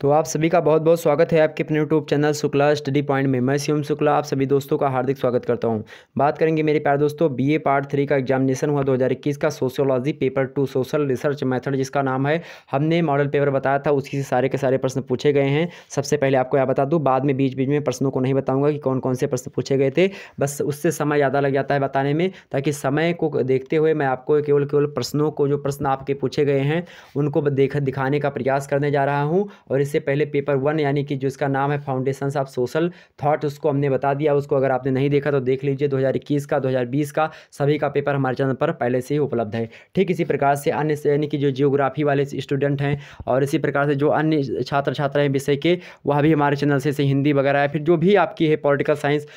तो आप सभी का बहुत बहुत स्वागत है आपके अपने YouTube channel Shukla study point में। मैं शिवम शुक्ला आप सभी दोस्तों का हार्दिक स्वागत करता हूं। बात करेंगे मेरे प्यारे दोस्तों, बीए पार्ट 3 का एग्जामिनेशन हुआ 2021 का sociology paper 2 social research method जिसका नाम है। हमने मॉडल पेपर बताया था, उसकी से सारे के सारे प्रश्न पूछे गए हैं। सबसे पहले आपको यह बता दूँ, बाद में बीच बीच में प्रश्नों को नहीं बताऊँगा कि कौन कौन से प्रश्न पूछे गए थे, बस उससे समय ज़्यादा लग जाता है बताने में, ताकि समय को देखते हुए मैं आपको केवल प्रश्नों को, जो प्रश्न आपके पूछे गए हैं उनको दिखाने का प्रयास करने जा रहा हूँ। और इससे पहले पेपर 1 यानी कि जिसका नाम है फाउंडेशंस ऑफ सोशल थॉट, उसको हमने बता दिया। उसको अगर आपने नहीं देखा तो देख लीजिए। 2021 का 2020 का सभी का पेपर हमारे चैनल पर पहले से ही उपलब्ध है। ठीक इसी प्रकार से अन्य यानी कि जो जियोग्राफी वाले स्टूडेंट हैं और इसी प्रकार से जो अन्य छात्र छात्रा हैं विषय के, वह भी हमारे चैनल से हिंदी वगैरह है, फिर जो भी आपकी है पॉलिटिकल साइंस,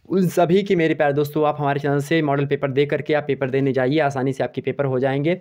उन सभी की मेरे प्यारे दोस्तों आप हमारे चैनल से मॉडल पेपर दे करके आप पेपर देने जाइए, आसानी से आपके पेपर हो जाएंगे।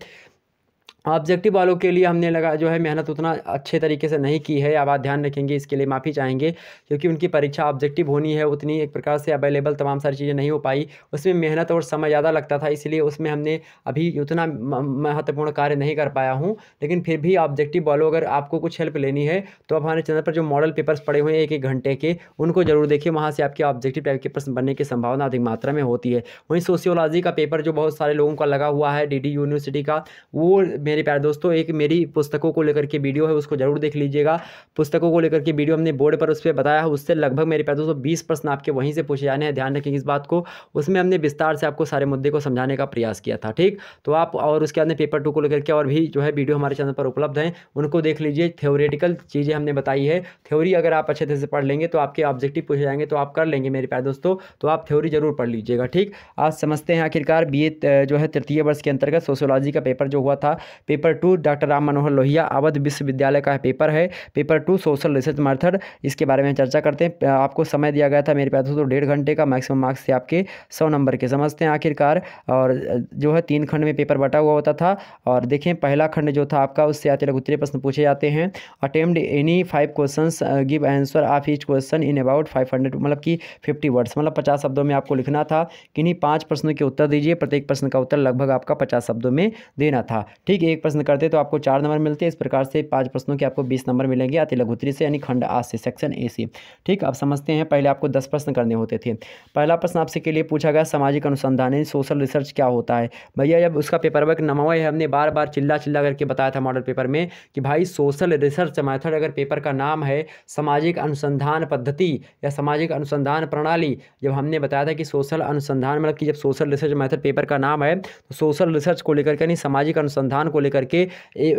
ऑब्जेक्टिव वालों के लिए हमने जो है मेहनत उतना अच्छे तरीके से नहीं की है, अब आप ध्यान रखेंगे, इसके लिए माफ़ी चाहेंगे, क्योंकि उनकी परीक्षा ऑब्जेक्टिव होनी है, उतनी एक प्रकार से अवेलेबल तमाम सारी चीज़ें नहीं हो पाई, उसमें मेहनत और समय ज़्यादा लगता था, इसलिए उसमें हमने अभी उतना महत्वपूर्ण कार्य नहीं कर पाया हूँ। लेकिन फिर भी ऑब्जेक्टिव वालों, अगर आपको कुछ हेल्प लेनी है तो आप हमारे चैनल पर जो मॉडल पेपर्स पड़े हुए हैं 1-1 घंटे के, उनको जरूर देखिए, वहाँ से आपके ऑब्जेक्टिव टाइप के प्रश्न बनने की संभावना अधिक मात्रा में होती है। वहीं सोशियोलॉजी का पेपर जो बहुत सारे लोगों का लगा हुआ है DD यूनिवर्सिटी का, वो मेरे प्यारे दोस्तों एक मेरी पुस्तकों को लेकर के वीडियो है, उसको जरूर देख लीजिएगा। पुस्तकों को लेकर के वीडियो हमने बोर्ड पर उस पर बताया है, उससे लगभग मेरे प्यारे दोस्तों 20 प्रश्न आपके वहीं से पूछे जाने हैं, ध्यान रखेंगे इस बात को। उसमें हमने विस्तार से आपको सारे मुद्दे को समझाने का प्रयास किया था, ठीक। तो आप और उसके बाद पेपर 2 को लेकर के और भी जो है वीडियो हमारे चैनल पर उपलब्ध हैं, उनको देख लीजिए। थ्योरेटिकल चीज़ें हमने बताई है, थ्योरी अगर आप अच्छे तरह से पढ़ लेंगे तो आपके ऑब्जेक्टिव पूछे जाएंगे, तो आप कर लेंगे मेरे प्यारे दोस्तों। तो आप थ्योरी जरूर पढ़ लीजिएगा, ठीक। आज समझते हैं आखिरकार BA जो है तृतीय वर्ष के अंतर्गत सोशियोलॉजी का पेपर जो हुआ था, पेपर 2 डॉक्टर राम मनोहर लोहिया अवध विश्वविद्यालय का पेपर है, पेपर 2 सोशल रिसर्च मेथड। इसके बारे में चर्चा करते हैं। आपको समय दिया गया था मेरे प्यारे दोस्तों 1.5 घंटे का, मैक्सिमम मार्क्स थे आपके 100 नंबर के। समझते हैं आखिरकार। और जो है 3 खंड में पेपर बटा हुआ होता था, और देखें पहला खंड जो था आपका, उससे अति लघु उत्तरीय प्रश्न पूछे जाते हैं। Attempt any 5 questions, give answer of each question in about 500, मतलब कि 50 वर्ड्स, मतलब 50 शब्दों में आपको लिखना था। किन्हीं 5 प्रश्नों के उत्तर दीजिए, प्रत्येक प्रश्न का उत्तर लगभग आपका 50 शब्दों में देना था, ठीक। एक प्रश्न करते तो आपको 4 नंबर मिलते हैं, इस प्रकार से 5 प्रश्नों के आपको 20 नंबर मिलेंगे अति लघु उत्तरीय से, यानी खंड आ से, सेक्शन ए से, ठीक। अब समझते हैं, पहले आपको 10 प्रश्न करने होते थे। पहला प्रश्न आपसे के लिए पूछा गया, सामाजिक अनुसंधान यानी सोशल रिसर्च क्या होता है। भैया जब उसका पेपर वर्क नमवा है, हमने बार बार चिल्ला करके बताया था मॉडल पेपर में कि भाई सोशल रिसर्च मेथड अगर पेपर का नाम है सामाजिक अनुसंधान पद्धति या सामाजिक अनुसंधान प्रणाली, जब हमने बताया था कि सोशल अनुसंधान मतलब कि जब सोशल रिसर्च मेथड पेपर का नाम है तो सोशल रिसर्च को लेकर के, यानी सामाजिक अनुसंधान को लेकर के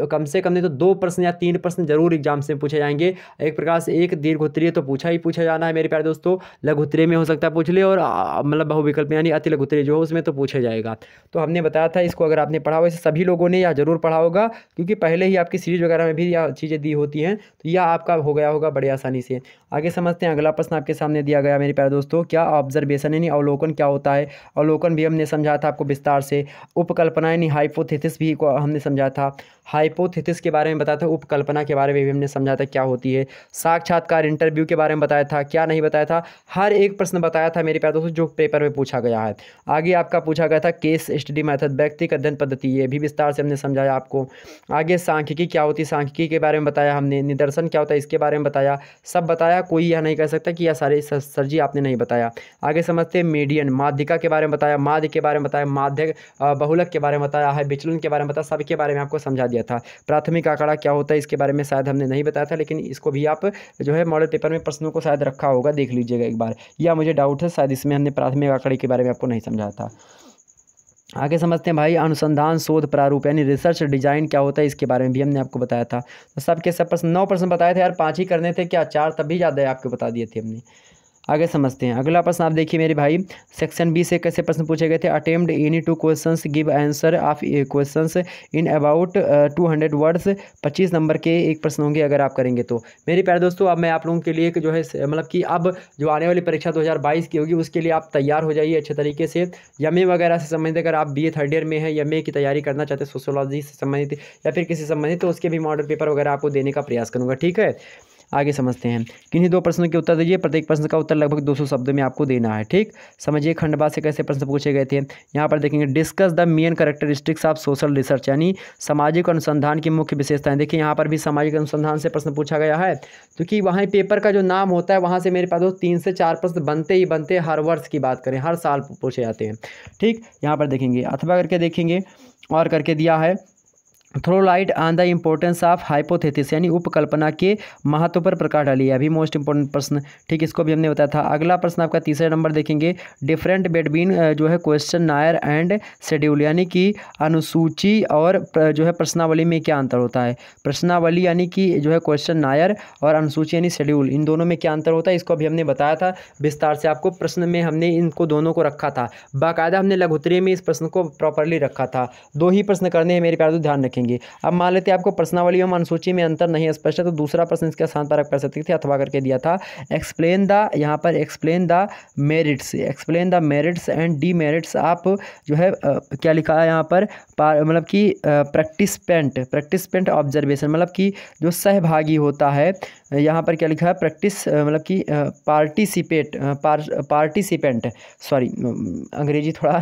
कम से कम नहीं तो 2 प्रश्न या 3 प्रश्न जरूर एग्जाम से पूछे जाएंगे। एक प्रकार से एक दीर्घ उत्तरीय तो पूछा जाना है मेरे प्यारे दोस्तों, लघु उत्तरीय में हो सकता है पूछ ले, और मतलब बहुविकल्प यानी अति लघु उत्तरीय जो हो उसमें तो पूछा जाएगा। तो हमने बताया था, इसको अगर आपने पढ़ा, वैसे सभी लोगों ने यह जरूर पढ़ा होगा, क्योंकि पहले ही आपकी सीरीज वगैरह में भी यह चीज़ें दी होती हैं, तो यह आपका हो गया होगा बड़ी आसानी से। आगे समझते हैं, अगला प्रश्न आपके सामने दिया गया मेरे प्यारे दोस्तों, क्या ऑब्जर्वेशन यानी अवलोकन क्या होता है। अवलोकन भी हमने समझा था आपको विस्तार से। उपकल्पना यानी हाइपोथेसिस भी को हमने समझा था, हाइपोथेसिस के बारे में बताया था। उपकल्पना के बारे में भी हमने समझा था क्या होती है। साक्षात्कार इंटरव्यू के बारे में बताया था, क्या नहीं बताया था, हर एक प्रश्न बताया था मेरे प्यारे दोस्तों जो पेपर में पूछा गया है। आगे आपका पूछा गया था केस स्टडी मेथड, व्यक्तिगत अध्ययन पद्धति, ये भी विस्तार से हमने समझाया आपको। आगे सांख्यिकी क्या होती है, सांख्यिकी के बारे में बताया हमने। निदर्शन क्या होता है इसके बारे में बताया, सब बताया। कोई यह नहीं कह सकता कि यह सारे सर जी आपने नहीं बताया। आगे समझते हैं मीडियन, माध्यिका के बारे में बताया, माध्य के बारे में बताया, माध्य बहुलक के बारे में बताया है, विचलन के बारे में बताया, सबके बारे में आपको समझा दिया था। प्राथमिक आंकड़ा क्या होता है इसके बारे में शायद हमने नहीं बताया था, लेकिन इसको भी आप जो है मॉडल पेपर में प्रश्नों को शायद रखा होगा, देख लीजिएगा एक बार, या मुझे डाउट है शायद इसमें हमने प्राथमिक आंकड़े के बारे में आपको नहीं समझाया था। आगे समझते हैं भाई, अनुसंधान शोध प्रारूप यानी रिसर्च डिजाइन क्या होता है, इसके बारे में भी हमने आपको बताया था। तो सबके सब प्रश्न 9 प्रश्न बताए थे यार, 5 ही करने थे क्या, 4 तब भी ज़्यादा है, आपको बता दिए थे हमने। आगे समझते हैं, अगला प्रश्न आप देखिए मेरे भाई, सेक्शन बी से कैसे प्रश्न पूछे गए थे। Attempt any 2 questions, give answer of questions in about 200 words. 25 number के एक प्रश्न होंगे अगर आप करेंगे तो। मेरे प्यारे दोस्तों, अब मैं आप लोगों के लिए जो है मतलब कि अब जो आने वाली परीक्षा 2022 की होगी उसके लिए आप तैयार हो जाइए अच्छे तरीके से। एमए वगैरह से संबंधित, अगर आप BA 3rd ईयर में है, एमए की तैयारी करना चाहते हैं सोशियोलॉजी से संबंधित या फिर किसी संबंधित, तो उसके भी मॉडल पेपर वगैरह आपको देने का प्रयास करूँगा, ठीक है। आगे समझते हैं। किन्हीं दो प्रश्नों के उत्तर दीजिए, प्रत्येक प्रश्न का उत्तर लगभग 200 शब्दों में आपको देना है। ठीक, समझिए खंडवा से कैसे प्रश्न पूछे गए थे। यहाँ पर देखेंगे discuss the main characteristics of social research, यानी सामाजिक अनुसंधान की मुख्य विशेषताएं। देखिए यहाँ पर भी सामाजिक अनुसंधान से प्रश्न पूछा गया है, क्योंकि वहाँ पेपर का जो नाम होता है वहाँ से मेरे पास 3 से 4 प्रश्न बनते ही बनते, हर वर्ष की बात करें हर साल पूछे जाते हैं। ठीक, यहाँ पर देखेंगे अथवा करके देखेंगे और करके दिया है throw light on the importance of hypothesis, यानी उपकल्पना के महत्व पर प्रकाश डालिए, अभी मोस्ट इंपॉर्टेंट प्रश्न। ठीक, इसको भी हमने बताया था। अगला प्रश्न आपका तीसरा नंबर देखेंगे, डिफरेंट बिटवीन जो है क्वेश्चन नायर एंड शेड्यूल, यानी कि अनुसूची और जो है प्रश्नावली में क्या अंतर होता है। प्रश्नावली यानी कि जो है क्वेश्चन नायर और अनुसूची यानी शेड्यूल, इन दोनों में क्या अंतर होता है, इसको अभी हमने बताया था विस्तार से आपको। प्रश्न में हमने इनको दोनों को रखा था, बाकायदा हमने लघुत्तरीय में इस प्रश्न को प्रॉपरली रखा था। 2 ही प्रश्न करने हैं मेरे प्यारे दोस्त, ध्यान रखेंगे। अब मान लेते हैं आपको प्रश्नावली एवं अनुसूची में अंतर नहीं स्पष्ट है, तो दूसरा प्रश्न इसके स्थान पर आप कर सकते थे, अथवा करके दिया था एक्सप्लेन द, यहाँ पर explain the merits and demerits आप जो है क्या लिखा है यहाँ पर, मतलब कि प्रैक्टिसपेंट ऑब्जर्वेशन, मतलब कि जो सहभागी होता है, यहाँ पर क्या लिखा है मतलब कि पार्टिसिपेंट, सॉरी अंग्रेजी थोड़ा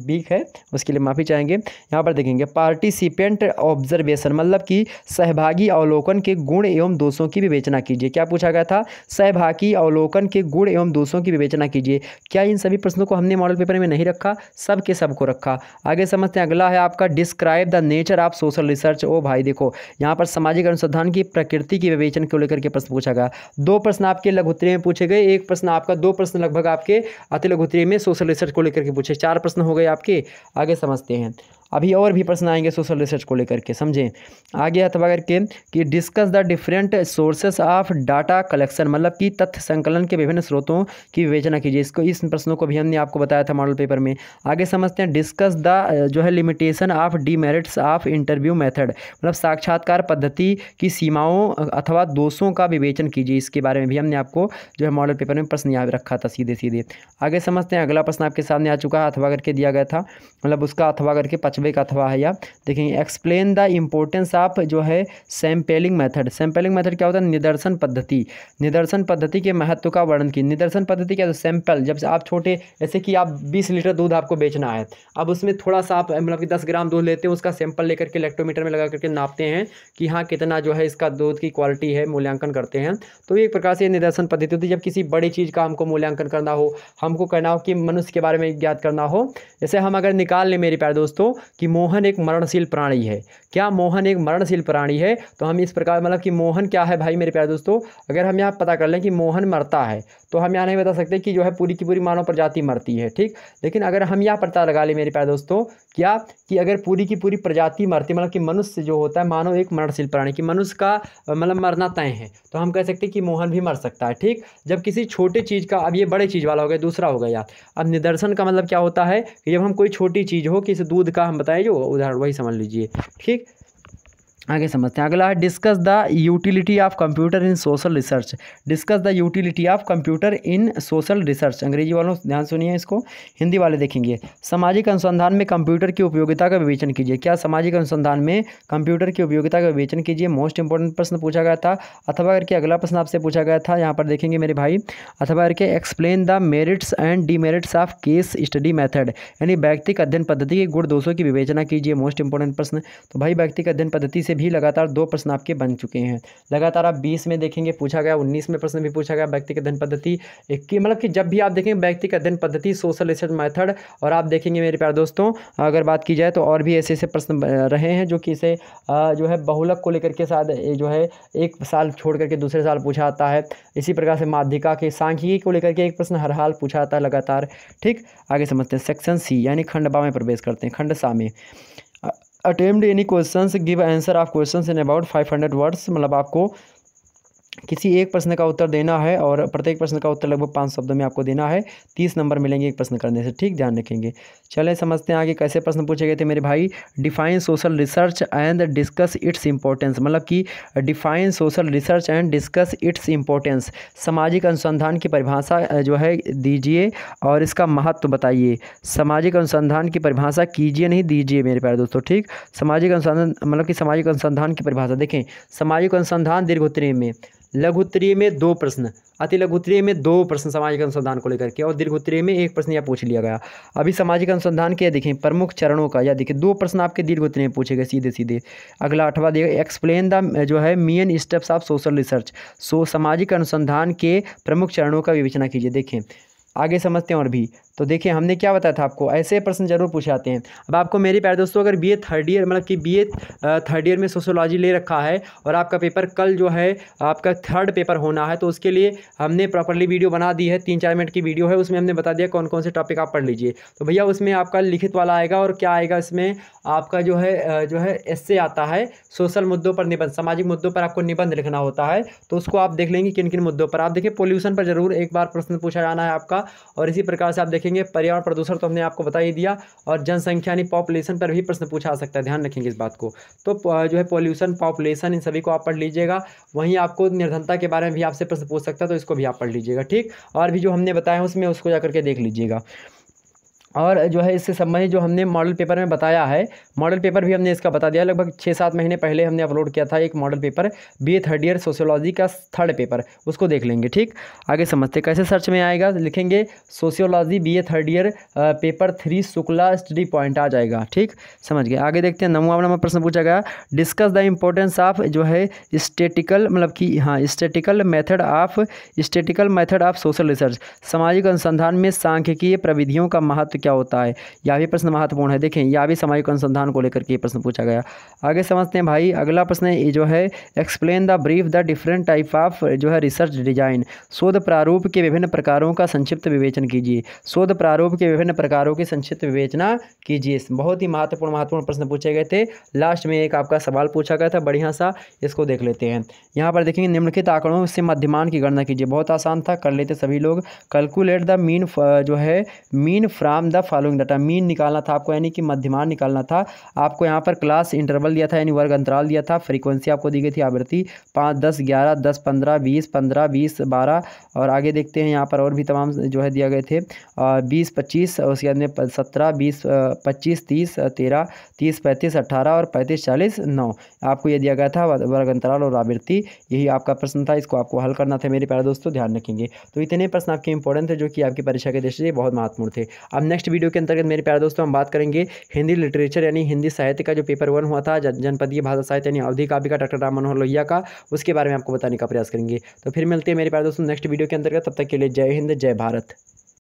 वीक है, उसके लिए माफ़ी चाहेंगे। यहाँ पर देखेंगे पार्टिसिपेंट ऑब्जर्वेशन, मतलब कि सहभागी अवलोकन के गुण एवं दोषों की विवेचना कीजिए। क्या पूछा गया था, सहभागी अवलोकन के गुण एवं दोषों की विवेचना कीजिए। क्या इन सभी प्रश्नों को हमने मॉडल पेपर में नहीं रखा, सब के सब को रखा। आगे समझते हैं। अगला है आपका describe the nature of social research. ओ भाई देखो, यहाँ पर सामाजिक अनुसंधान की प्रकृति की विवेचन को लेकर के प्रश्न पूछा गया। 2 प्रश्न आपके लघुत्तरीय में पूछे गए, 1 प्रश्न आपका, 2 प्रश्न लगभग आपके अति लघुत्तरीय में सोशल रिसर्च को लेकर के पूछे, 4 प्रश्न हो गए आपके। आगे समझते हैं, अभी और भी प्रश्न आएंगे सोशल रिसर्च को लेकर के, समझें। आगे अथवा करके कि discuss the different sources of data collection, मतलब कि तथ्य संकलन के विभिन्न स्रोतों की विवेचना कीजिए। इसको, इस प्रश्नों को भी हमने आपको बताया था मॉडल पेपर में। आगे समझते हैं। डिस्कस द जो है limitation of demerits of interview method, मतलब साक्षात्कार पद्धति की सीमाओं अथवा दोषों का विवेचन कीजिए। इसके बारे में भी हमने आपको जो है मॉडल पेपर में प्रश्न यहाँ रखा था सीधे सीधे। आगे समझते हैं। अगला प्रश्न आपके सामने आ चुका है, अथवा करके दिया गया था, मतलब उसका अथवा करके का अथवा है। या देखेंगे एक्सप्लेन द इंपॉर्टेंस ऑफ जो है सैंपलिंग मेथड। सैंपलिंग मेथड क्या होता है, निदर्शन पद्धति। निदर्शन पद्धति के महत्व का वर्णन की। निदर्शन पद्धति क्या है, सैंपल, जब आप छोटे, जैसे कि आप 20 लीटर दूध आपको बेचना है, अब उसमें थोड़ा सा आप मतलब कि 10 ग्राम दूध लेते हैं, उसका सैंपल लेकर के इलेक्ट्रोमीटर में लगा करके नापते हैं कि हाँ कितना जो है इसका दूध की क्वालिटी है, मूल्यांकन करते हैं। तो एक प्रकार से निदर्शन पद्धति होती है। जब किसी बड़ी चीज़ का हमको मूल्यांकन करना हो, हमको कहना हो कि मनुष्य के बारे में ज्ञात करना हो, जैसे हम अगर निकाल लें मेरे प्यारे दोस्तों कि मोहन एक मरणशील प्राणी है, क्या मोहन एक मरणशील प्राणी है, तो हम इस प्रकार मतलब कि मोहन क्या है भाई मेरे प्यारे दोस्तों, अगर हम यहाँ पता कर लें कि मोहन मरता है, तो हम यहाँ नहीं बता सकते कि जो है पूरी की पूरी मानव प्रजाति मरती है। ठीक, लेकिन अगर हम यह पता लगा लें मेरे प्यारे दोस्तों क्या, कि अगर पूरी की पूरी प्रजाति मरती, मतलब कि मनुष्य जो होता है मानव एक मरणशील प्राणी, कि मनुष्य का मतलब मरना तय है, तो हम कह सकते हैं कि मोहन भी मर सकता है। ठीक, जब किसी छोटे चीज़ का, अब ये बड़े चीज़ वाला हो गया, दूसरा हो गया। अब निदर्शन का मतलब क्या होता है कि जब हम कोई छोटी चीज़ हो, किसी दूध का हम बताएं जो उदाहरण, वही समझ लीजिए। ठीक, आगे समझते हैं। अगला है discuss the utility of computer in social research. Discuss the utility of computer in social research. अंग्रेजी वालों ध्यान सुनिए इसको, हिंदी वाले देखेंगे। सामाजिक अनुसंधान में कंप्यूटर की उपयोगिता का विवेचन कीजिए। क्या सामाजिक अनुसंधान में कंप्यूटर की उपयोगिता का विवेचन कीजिए, मोस्ट इंपॉर्टेंट प्रश्न पूछा गया था। अथवा करके अगला प्रश्न आपसे पूछा गया था, यहाँ पर देखेंगे मेरे भाई, अथवा करके explain the merits and demerits of case study method, यानी व्यक्तिगत अध्ययन पद्धति के गुण दोषों की विवेचना कीजिए, मोस्ट इंपॉर्टेंट प्रश्न। तो भाई व्यक्तिगत अध्ययन पद्धति से भी लगातार 2 प्रश्न आपके बन चुके हैं। लगातार आप 20 में देखेंगे पूछा गया, 19 में प्रश्न भी पूछा गया व्यक्तिगत अध्ययन पद्धति। मतलब कि जब भी आप देखेंगे व्यक्तिगत अध्ययन पद्धति, सोशल रिसर्च मेथड, और आप देखेंगे मेरे प्यारे दोस्तों अगर बात की जाए तो और भी ऐसे ऐसे प्रश्न रहे हैं जो कि इसे जो है बहुलक को लेकर के साथ जो है 1 साल छोड़ करके दूसरे साल पूछा आता है। इसी प्रकार से माध्यिका के सांख्यिकी को लेकर के एक प्रश्न हर हाल पूछा आता है लगातार। ठीक, आगे समझते हैं। सेक्शन सी यानी खंड बा में प्रवेश करते हैं। खंड सा में attempt any questions, give answer of questions in about 500 words, मतलब आपको किसी एक प्रश्न का उत्तर देना है और प्रत्येक प्रश्न का उत्तर लगभग 5 शब्दों में आपको देना है। 30 नंबर मिलेंगे एक प्रश्न करने से। ठीक, ध्यान रखेंगे। चलें समझते हैं आगे कैसे प्रश्न पूछे गए थे मेरे भाई। Define social research and discuss its importance, मतलब कि define social research and discuss its importance, सामाजिक अनुसंधान की परिभाषा जो है दीजिए और इसका महत्व बताइए। सामाजिक अनुसंधान की परिभाषा कीजिए, नहीं दीजिए मेरे प्यारे दोस्तों। ठीक, सामाजिक अनुसंधान मतलब कि सामाजिक अनुसंधान की परिभाषा देखें। सामाजिक अनुसंधान दीर्घोत्तरी में लघु उत्तरीय में 2 प्रश्न, अति लघु उत्तरीय में 2 प्रश्न सामाजिक अनुसंधान को लेकर के, और दीर्घ उत्तरीय में 1 प्रश्न यह पूछ लिया गया। अभी सामाजिक अनुसंधान के देखें प्रमुख चरणों का, या देखिए 2 प्रश्न आपके दीर्घ उत्तरीय में पूछे गए सीधे सीधे। अगला 8वां देखिए, एक्सप्लेन द जो है main steps of social research, सामाजिक अनुसंधान के प्रमुख चरणों का विवेचना कीजिए। देखें आगे समझते हैं और भी। तो देखिए हमने क्या बताया था आपको, ऐसे प्रश्न जरूर पूछे जाते हैं। अब आपको मेरे प्यारे दोस्तों अगर बीए थर्ड ईयर मतलब कि बीए थर्ड ईयर में सोशियोलॉजी ले रखा है और आपका पेपर कल जो है आपका थर्ड पेपर होना है, तो उसके लिए हमने प्रॉपर्ली वीडियो बना दी है, 3-4 मिनट की वीडियो है, उसमें हमने बता दिया कौन कौन से टॉपिक आप पढ़ लीजिए। तो भैया उसमें आपका लिखित वाला आएगा, और क्या आएगा इसमें आपका जो है एस्से आता है, सोशल मुद्दों पर निबंध, सामाजिक मुद्दों पर आपको निबंध लिखना होता है। तो उसको आप देख लेंगे किन किन मुद्दों पर। आप देखिए पोल्यूशन पर जरूर एक बार प्रश्न पूछा जाना है आपका, और इसी प्रकार से आप देखेंगे पर्यावरण प्रदूषण तो हमने आपको बता ही दिया, और जनसंख्या यानी पॉपुलेशन पर भी प्रश्न पूछा जा सकता है, ध्यान रखेंगे इस बात को। तो जो है पॉल्यूशन, पॉपुलेशन, इन सभी को आप पढ़ लीजिएगा। वहीं आपको निर्धनता के बारे में भी आपसे प्रश्न पूछ सकता है, तो इसको भी आप पढ़ लीजिएगा, ठीक। और भी जो हमने बताया उसमें उसको जाकर के देख लीजिएगा। और जो है इससे संबंधित जो हमने मॉडल पेपर में बताया है, मॉडल पेपर भी हमने इसका बता दिया, लगभग 6-7 महीने पहले हमने अपलोड किया था एक model paper, BA third year sociology का थर्ड पेपर, उसको देख लेंगे, ठीक। आगे समझते कैसे सर्च में आएगा, लिखेंगे sociology BA third year paper 3 Shukla study point आ जाएगा, ठीक। समझ गए। आगे देखते हैं 9वां नंबर प्रश्न पूछा गया, डिस्कस द इम्पोर्टेंस ऑफ जो है स्टेटिकल मतलब कि हाँ statical method of social research, सामाजिक अनुसंधान में सांख्यिकीय प्रविधियों का महत्व क्या होता है। यह भी प्रश्न महत्वपूर्ण है, देखें यह भी सामाजिक अनुसंधान को लेकर के प्रश्न पूछा गया। आगे समझते हैं भाई, अगला प्रश्न ये जो है explain the brief the different type of जो है रिसर्च डिजाइन, शोध प्रारूप के विभिन्न प्रकारों का संक्षिप्त विवेचन कीजिए। शोध प्रारूप के विभिन्न प्रकारों की संक्षिप्त विवेचना कीजिए। बहुत ही महत्वपूर्ण प्रश्न पूछे गए थे। लास्ट में एक आपका सवाल पूछा गया था बढ़िया सा, इसको देख लेते हैं। यहाँ पर देखेंगे निम्नलिखित आंकड़ों से मध्यमान की गणना कीजिए। बहुत आसान था, कर लेते सभी लोग। कैलकुलेट द मीन जो है mean from the following data, mean निकालना था आपको, यानी कि मध्यमान निकालना था आपको। यहाँ पर क्लास इंटरवल दिया था, यानी वर्ग अंतराल दिया था। फ्रीक्वेंसी आपको दी गई थी आवृत्ति 5, 10, 11, 10, 15, 20, 15, 20, 12, और आगे देखते हैं यहाँ पर और भी तमाम जो है दिया गए थे 20, 25, और उसके बाद में 17, 20, 25, 30, 13, 30, 35, 18 और 35, 40, 9 आपको ये दिया गया था वर्ग अंतराल और आवृत्ति। यही आपका प्रश्न था, इसको आपको हल करना था मेरे प्यारे दोस्तों, ध्यान रखेंगे। तो इतने प्रश्न आपके इंपॉर्टेंट थे जो कि आपकी परीक्षा के दृष्टि से बहुत महत्वपूर्ण थे। अब नेक्स्ट वीडियो के अंतर्गत मेरे प्यारे दोस्तों हम बात करेंगे हिंदी लिटरेचर यानी हिंदी साहित्य का जो पेपर 1 हुआ था, जनपदीय भाषा साहित्य यानी अवधि काव्य का, डॉक्टर राम मनोहर लोहिया का, उसके बारे में आपको बताने का प्रयास करेंगे। तो फिर मिलते हैं मेरे प्यारे दोस्तों नेक्स्ट वीडियो के अंतर्गत, तब तक के लिए जय हिंद, जय भारत।